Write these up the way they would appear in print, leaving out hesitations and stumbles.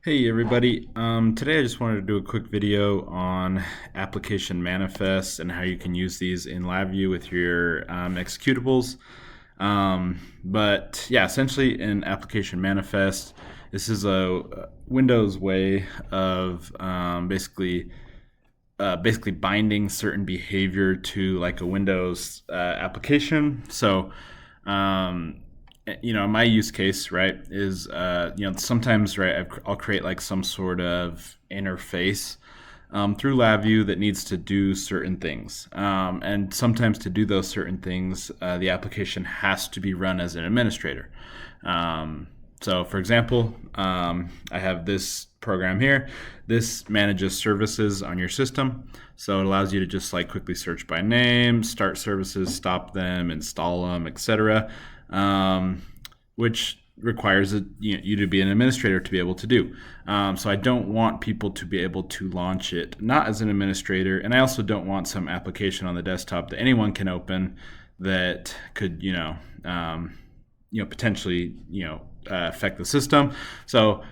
Hey everybody, today I just wanted to do a quick video on application manifests and how you can use these in LabVIEW with your executables. But yeah, essentially an application manifest, this is a Windows way of basically binding certain behavior to like a Windows application. So my use case, right, is sometimes, right, I'll create like some sort of interface through LabVIEW that needs to do certain things, and sometimes to do those certain things, the application has to be run as an administrator. So for example, I have this program here. This manages services on your system. So it allows you to just like quickly search by name, start services, stop them, install them, etc. Which requires you to be an administrator to be able to do. So I don't want people to be able to launch it not as an administrator, and I also don't want some application on the desktop that anyone can open that could potentially affect the system. So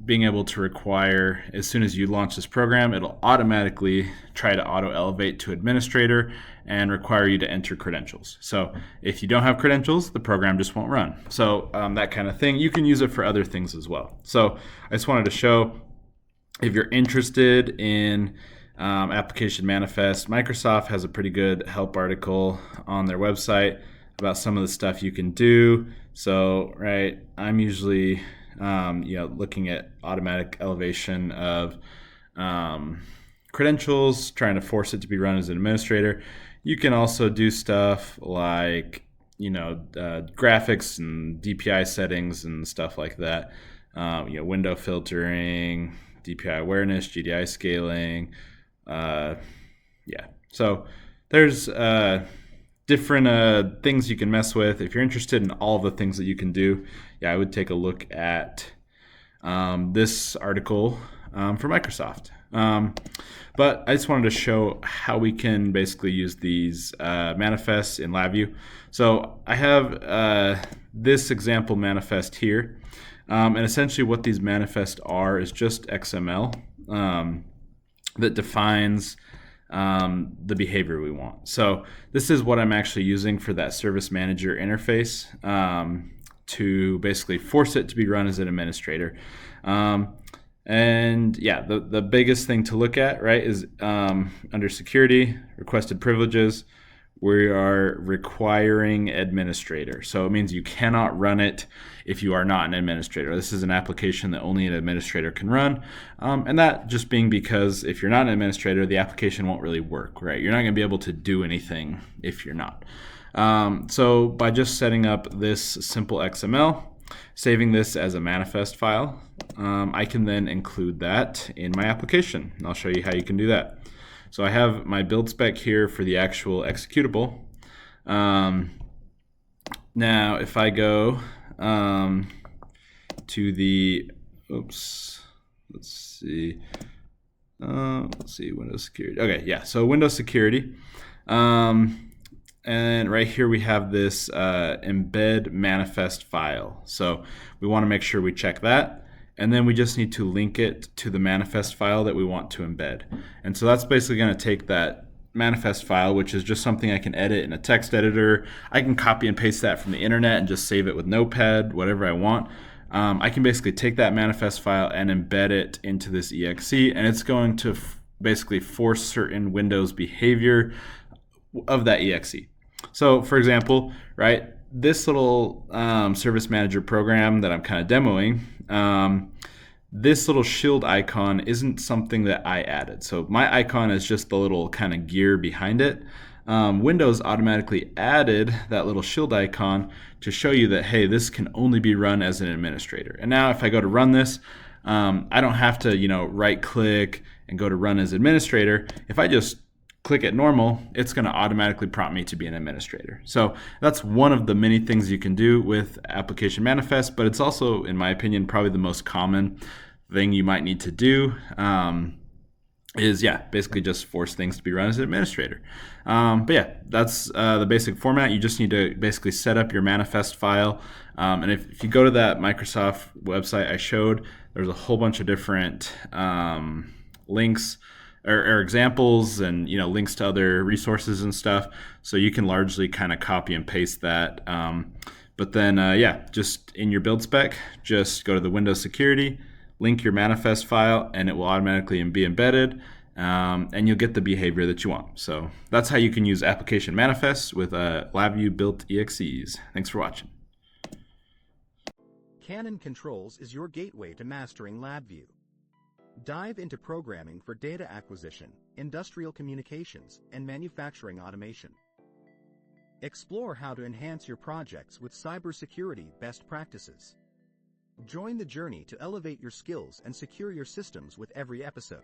being able to require, as soon as you launch this program, it'll automatically try to auto elevate to administrator and require you to enter credentials. So if you don't have credentials, the program just won't run. So that kind of thing. You can use it for other things as well. So I just wanted to show, if you're interested in application manifest, Microsoft has a pretty good help article on their website about some of the stuff you can do. So, right, I'm usually looking at automatic elevation of credentials, trying to force it to be run as an administrator. You can also do stuff like graphics and DPI settings and stuff like that. Window filtering, DPI awareness, GDI scaling. So there's different things you can mess with. If you're interested in all the things that you can do, I would take a look at this article for Microsoft. But I just wanted to show how we can basically use these manifests in LabVIEW. So I have this example manifest here. And essentially what these manifests are is just XML that defines the behavior we want. So this is what I'm actually using for that service manager interface to basically force it to be run as an administrator. The biggest thing to look at, right, is under security, requested privileges, we are requiring administrator. So it means you cannot run it if you are not an administrator. This is an application that only an administrator can run. And that just being because if you're not an administrator, the application won't really work, right? You're not going to be able to do anything if you're not. So by just setting up this simple XML, saving this as a manifest file, I can then include that in my application. And I'll show you how you can do that. So I have my build spec here for the actual executable. Now, if I go to the, let's see, Windows security. Okay, yeah, so Windows security. And right here we have this embed manifest file. So we want to make sure we check that. And then we just need to link it to the manifest file that we want to embed. And so that's basically going to take that manifest file, which is just something I can edit in a text editor. I can copy and paste that from the internet and just save it with Notepad, whatever I want. I can basically take that manifest file and embed it into this exe, and it's going to basically force certain Windows behavior of that exe. So for example, right, this little service manager program that I'm kind of demoing, this little shield icon isn't something that I added. So my icon is just the little kind of gear behind it. Windows automatically added that little shield icon to show you that, hey, this can only be run as an administrator. And now if I go to run this, I don't have to, right click and go to run as administrator. If I just click it normal, it's going to automatically prompt me to be an administrator. So that's one of the many things you can do with application manifest, but it's also, in my opinion, probably the most common thing you might need to do is, yeah, basically just force things to be run as an administrator. But yeah, that's the basic format. You just need to basically set up your manifest file. And if you go to that Microsoft website I showed, there's a whole bunch of different links or examples and links to other resources and stuff. So you can largely kind of copy and paste that. But then, yeah, just in your build spec, just go to the Windows Security, link your manifest file, and it will automatically be embedded, and you'll get the behavior that you want. So that's how you can use application manifests with LabVIEW-built EXEs. Thanks for watching. Canon Controls is your gateway to mastering LabVIEW. Dive into programming for data acquisition, industrial communications, and manufacturing automation. Explore how to enhance your projects with cybersecurity best practices. Join the journey to elevate your skills and secure your systems with every episode.